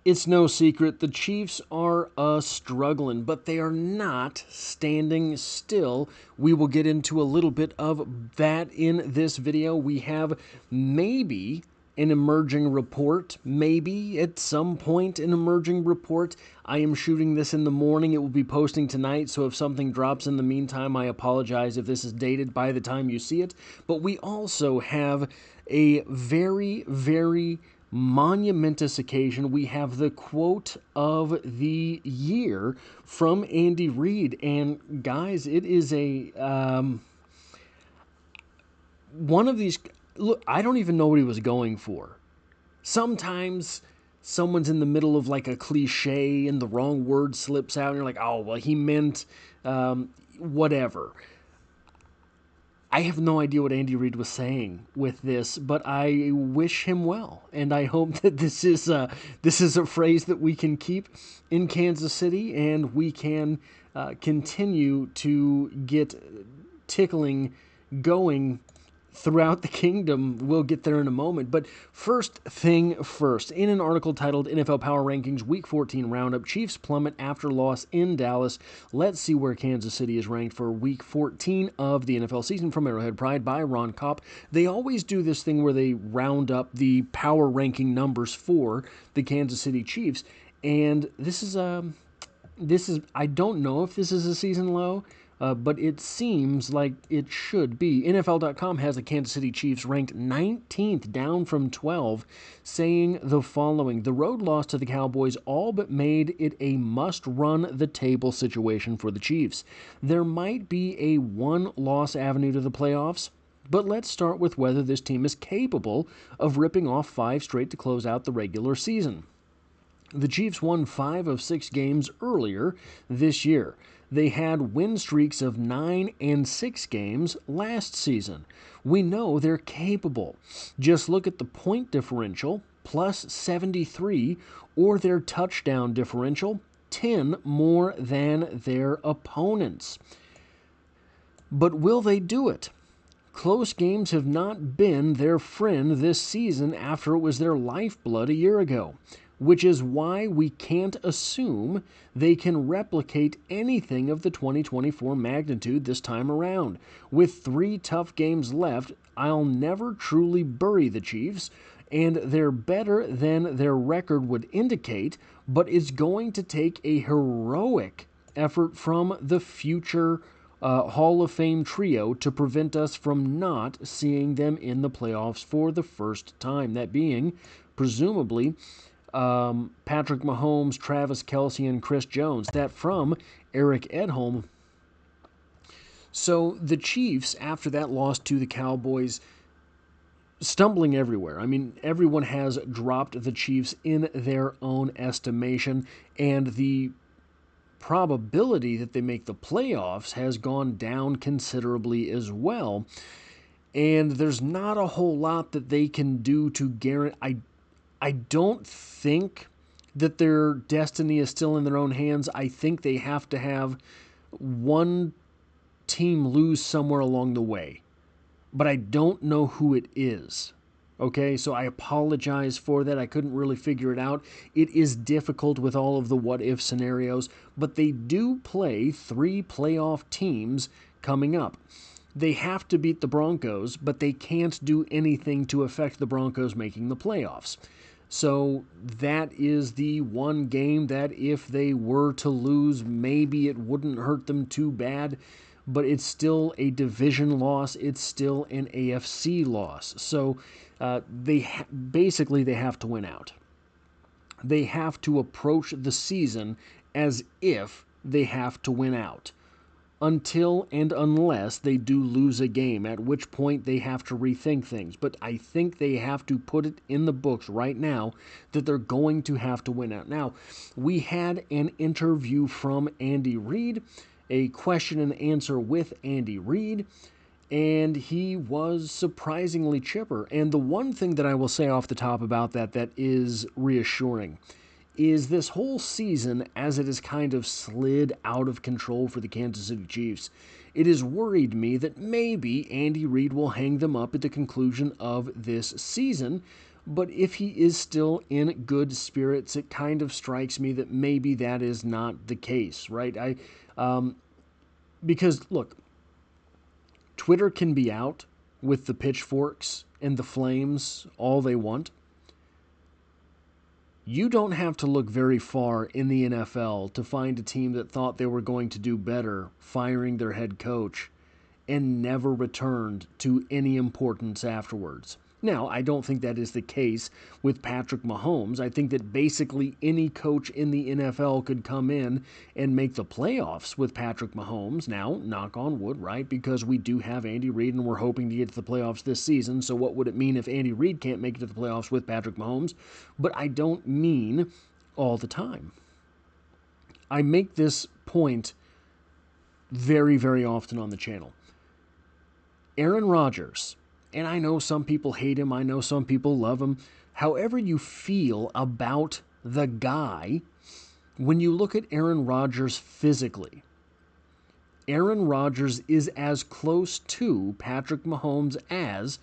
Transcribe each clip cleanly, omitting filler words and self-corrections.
It's no secret the Chiefs are struggling, but they are not standing still. We will get into a little bit of that in this video. We have maybe an emerging report, maybe at some point an emerging report. I am shooting this in the morning. It will be posting tonight, so if something drops in the meantime, I apologize if this is dated by the time you see it. But we also have a very, very monumentous occasion. We have the quote of the year from Andy Reid. And guys, it is one of these. Look, I don't even know what he was going for. Sometimes someone's in the middle of like a cliche and the wrong word slips out and you're like, oh, well, he meant whatever. I have no idea what Andy Reid was saying with this, but I wish him well, and I hope that this is a phrase that we can keep in Kansas City, and we can continue to get tickling going throughout the kingdom. We'll get there in a moment. But first thing first, in an article titled NFL Power Rankings Week 14 Roundup, Chiefs plummet after loss in Dallas. Let's see where Kansas City is ranked for Week 14 of the NFL season from Arrowhead Pride by Ron Kopp. They always do this thing where they round up the power ranking numbers for the Kansas City Chiefs. And this is I don't know if this is a season low, but it seems like it should be. NFL.com has the Kansas City Chiefs ranked 19th, down from 12, saying the following: the road loss to the Cowboys all but made it a must-run-the-table situation for the Chiefs. There might be a one-loss avenue to the playoffs, but let's start with whether this team is capable of ripping off 5 straight to close out the regular season. The Chiefs won 5 of 6 games earlier this year. They had win streaks of 9 and 6 games last season. We know they're capable. Just look at the point differential, plus 73, or their touchdown differential, 10 more than their opponents. But will they do it? Close games have not been their friend this season after it was their lifeblood a year ago, which is why we can't assume they can replicate anything of the 2024 magnitude this time around. With 3 tough games left, I'll never truly bury the Chiefs, and they're better than their record would indicate, but it's going to take a heroic effort from the future Hall of Fame trio to prevent us from not seeing them in the playoffs for the first time. That being, presumably, Patrick Mahomes, Travis Kelce, and Chris Jones. That from Eric Edholm. So the Chiefs, after that loss to the Cowboys, stumbling everywhere. I mean, everyone has dropped the Chiefs in their own estimation, and the probability that they make the playoffs has gone down considerably as well. And there's not a whole lot that they can do to guarantee. I don't think that their destiny is still in their own hands. I think they have to have one team lose somewhere along the way. But I don't know who it is. Okay, so I apologize for that. I couldn't really figure it out. It is difficult with all of the what-if scenarios, but they do play 3 playoff teams coming up. They have to beat the Broncos, but they can't do anything to affect the Broncos making the playoffs. So that is the one game that if they were to lose, maybe it wouldn't hurt them too bad, but it's still a division loss. It's still an AFC loss. So basically they have to win out. They have to approach the season as if they have to win out, until and unless they do lose a game, at which point they have to rethink things. But I think they have to put it in the books right now that they're going to have to win out. Now, we had an interview from Andy Reid, a question and answer with Andy Reid, and he was surprisingly chipper. And the one thing that I will say off the top about that is reassuring is this whole season, as it has kind of slid out of control for the Kansas City Chiefs, it has worried me that maybe Andy Reid will hang them up at the conclusion of this season But if he is still in good spirits, it kind of strikes me that maybe that is not the case, right? Because, look, Twitter can be out with the pitchforks and the flames all they want. You don't have to look very far in the NFL to find a team that thought they were going to do better firing their head coach and never returned to any importance afterwards. Now, I don't think that is the case with Patrick Mahomes. I think that basically any coach in the NFL could come in and make the playoffs with Patrick Mahomes. Now, knock on wood, right? Because we do have Andy Reid and we're hoping to get to the playoffs this season. So what would it mean if Andy Reid can't make it to the playoffs with Patrick Mahomes? But I don't mean all the time. I make this point very, very often on the channel. Aaron Rodgers, and I know some people hate him, I know some people love him. However you feel about the guy, when you look at Aaron Rodgers physically, Aaron Rodgers is as close to Patrick Mahomes as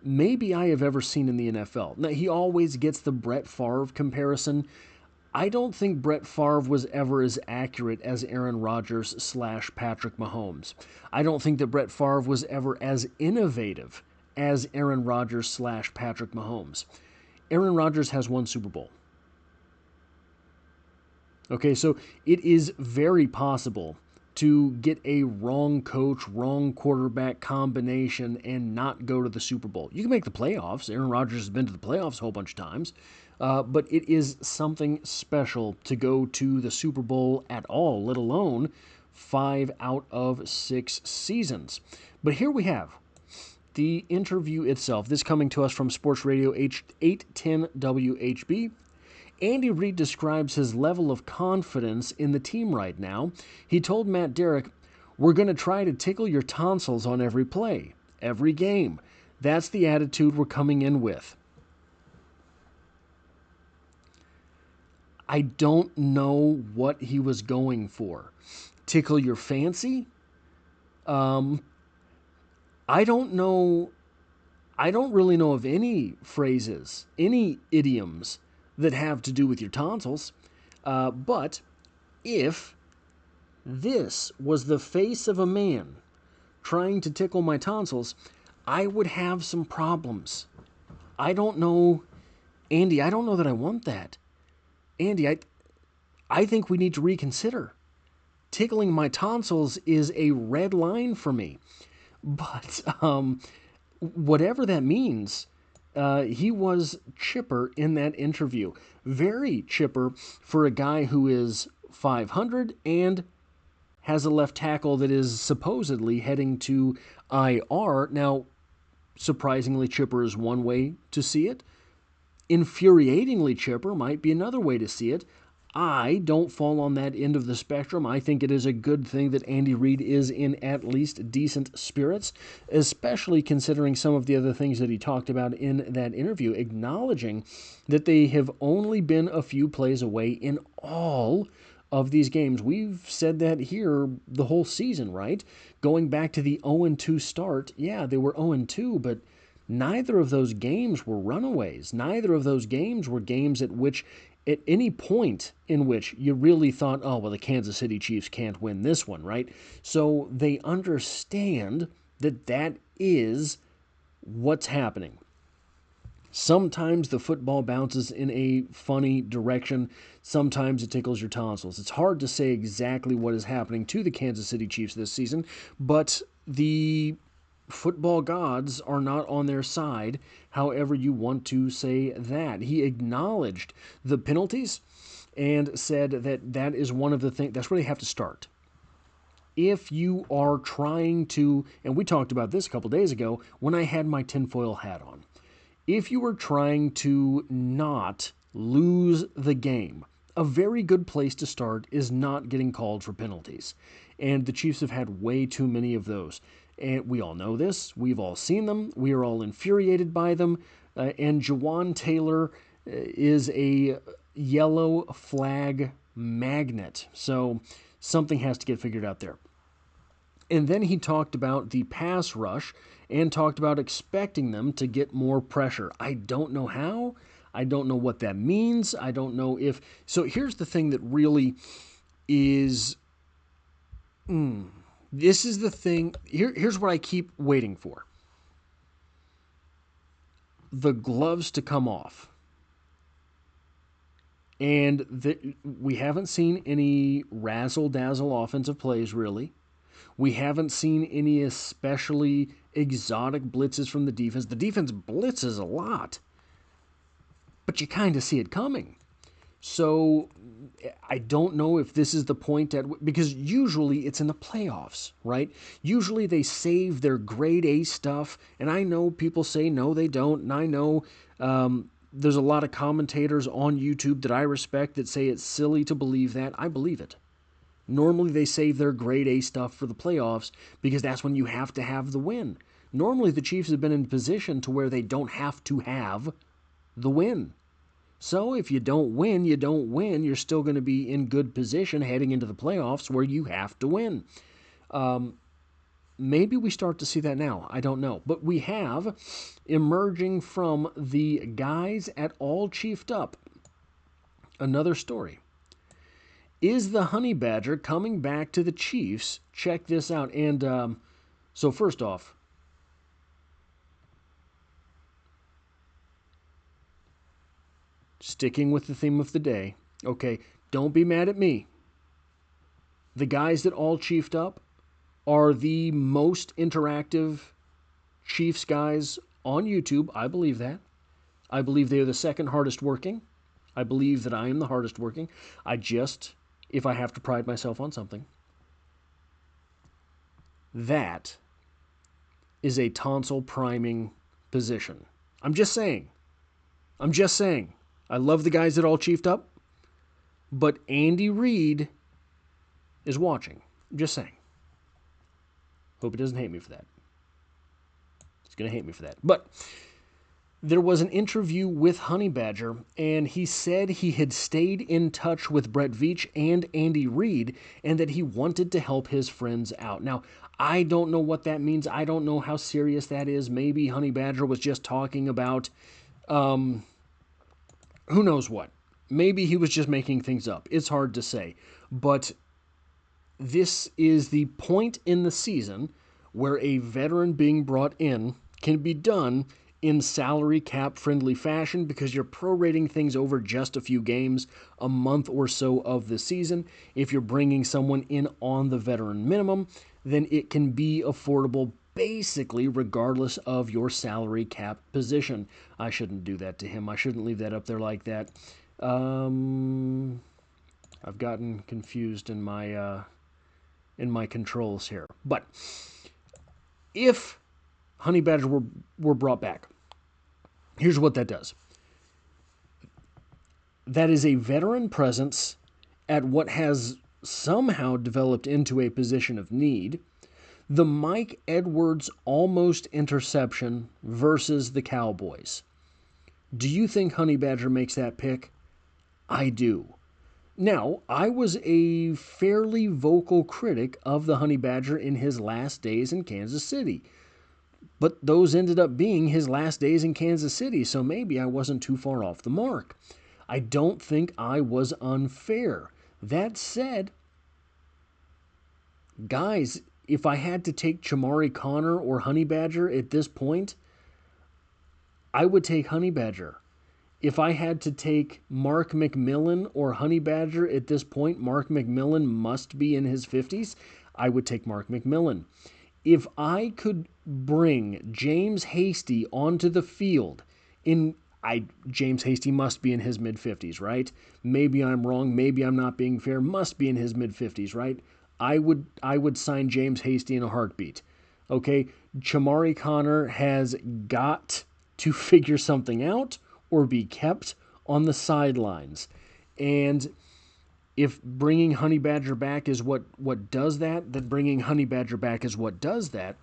maybe I have ever seen in the NFL. Now, he always gets the Brett Favre comparison. I don't think Brett Favre was ever as accurate as Aaron Rodgers / Patrick Mahomes. I don't think that Brett Favre was ever as innovative as Aaron Rodgers / Patrick Mahomes. Aaron Rodgers has one Super Bowl. Okay, so it is very possible to get a wrong coach, wrong quarterback combination and not go to the Super Bowl. You can make the playoffs. Aaron Rodgers has been to the playoffs a whole bunch of times. But it is something special to go to the Super Bowl at all, let alone 5 out of 6 seasons. But here we have the interview itself. This coming to us from Sports Radio 810 WHB. Andy Reid describes his level of confidence in the team right now. He told Matt Derrick, "We're going to try to tickle your tonsils on every play, every game. That's the attitude we're coming in with." I don't know what he was going for. Tickle your fancy? I don't know. I don't really know of any phrases, any idioms that have to do with your tonsils. But if this was the face of a man trying to tickle my tonsils, I would have some problems. I don't know, Andy, I don't know that I want that. Andy, I think we need to reconsider. Tickling my tonsils is a red line for me. But whatever that means, he was chipper in that interview. Very chipper for a guy who is 500 and has a left tackle that is supposedly heading to IR. Now, surprisingly chipper is one way to see it. Infuriatingly chipper might be another way to see it. I don't fall on that end of the spectrum. I think it is a good thing that Andy Reid is in at least decent spirits, especially considering some of the other things that he talked about in that interview, acknowledging that they have only been a few plays away in all of these games. We've said that here the whole season, right? Going back to the 0-2 start, yeah, they were 0-2, but neither of those games were runaways. Neither of those games were games at which, at any point in which you really thought, oh, well, the Kansas City Chiefs can't win this one, right? So they understand that that is what's happening. Sometimes the football bounces in a funny direction. Sometimes it tickles your tonsils. It's hard to say exactly what is happening to the Kansas City Chiefs this season, but the football gods are not on their side, however you want to say that. He acknowledged the penalties and said that that is one of the things, that's where they have to start. If you are trying to, and we talked about this a couple days ago when I had my tinfoil hat on, if you are trying to not lose the game, a very good place to start is not getting called for penalties. And the Chiefs have had way too many of those. And we all know this. We've all seen them. We are all infuriated by them. And Jawan Taylor is a yellow flag magnet. So something has to get figured out there. And then he talked about the pass rush and talked about expecting them to get more pressure. I don't know how. I don't know what that means. I don't know if... So here's the thing that really is... This is the thing... Here's what I keep waiting for. The gloves to come off. And we haven't seen any razzle-dazzle offensive plays, really. We haven't seen any especially exotic blitzes from the defense. The defense blitzes a lot, but you kind of see it coming. So I don't know if this is the point because usually it's in the playoffs, right? Usually they save their grade A stuff, and I know people say no, they don't, and I know there's a lot of commentators on YouTube that I respect that say it's silly to believe that. I believe it. Normally they save their grade A stuff for the playoffs because that's when you have to have the win. Normally the Chiefs have been in a position to where they don't have to have the win. So if you don't win, you don't win. You're still going to be in good position heading into the playoffs where you have to win. Maybe we start to see that now. I don't know. But we have, emerging from the guys at All Chiefed Up, another story. Is the Honey Badger coming back to the Chiefs? Check this out. And so first off, sticking with the theme of the day, okay, don't be mad at me. The guys that All Chiefed Up are the most interactive Chiefs guys on YouTube. I believe that. I believe they are the second hardest working. I believe that I am the hardest working. If I have to pride myself on something, that is a tonsil priming position. I'm just saying. I love the guys that All Chiefed Up, but Andy Reid is watching. I'm just saying. Hope he doesn't hate me for that. He's going to hate me for that. But there was an interview with Honey Badger, and he said he had stayed in touch with Brett Veach and Andy Reid, and that he wanted to help his friends out. Now, I don't know what that means. I don't know how serious that is. Maybe Honey Badger was just talking about, who knows what. Maybe he was just making things up. It's hard to say. But this is the point in the season where a veteran being brought in can be done in salary cap friendly fashion because you're prorating things over just a few games, a month or so of the season. If you're bringing someone in on the veteran minimum, then it can be affordable basically regardless of your salary cap position. I shouldn't do that to him. I shouldn't leave that up there like that. I've gotten confused in my controls here. But if Honey Badger were brought back, here's what that does. That is a veteran presence at what has somehow developed into a position of need. The Mike Edwards almost interception versus the Cowboys. Do you think Honey Badger makes that pick? I do. Now, I was a fairly vocal critic of the Honey Badger in his last days in Kansas City. But those ended up being his last days in Kansas City, so maybe I wasn't too far off the mark. I don't think I was unfair. That said, guys, if I had to take Chamari Connor or Honey Badger at this point, I would take Honey Badger. If I had to take Mark McMillan or Honey Badger at this point, Mark McMillan must be in his 50s. I would take Mark McMillan. If I could bring James Hasty onto the field, James Hasty must be in his mid-50s, right? Maybe I'm wrong. Maybe I'm not being fair. Must be in his mid-50s, right? I would sign James Hasty in a heartbeat. Okay? Chamari Connor has got to figure something out or be kept on the sidelines. And if bringing Honey Badger back is what does that, then bringing Honey Badger back is what does that.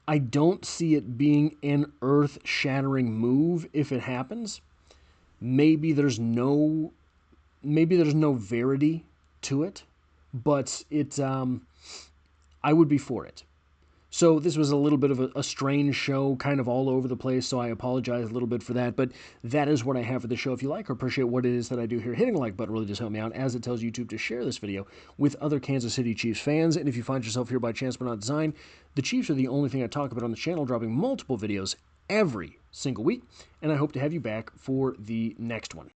I don't see it being an earth-shattering move if it happens. Maybe there's no verity to it, but I would be for it. So this was a little bit of a strange show, kind of all over the place, so I apologize a little bit for that, but that is what I have for the show. If you like or appreciate what it is that I do here, hitting the like button really does help me out, as it tells YouTube to share this video with other Kansas City Chiefs fans. And if you find yourself here by chance but not design, the Chiefs are the only thing I talk about on the channel, dropping multiple videos every single week, and I hope to have you back for the next one.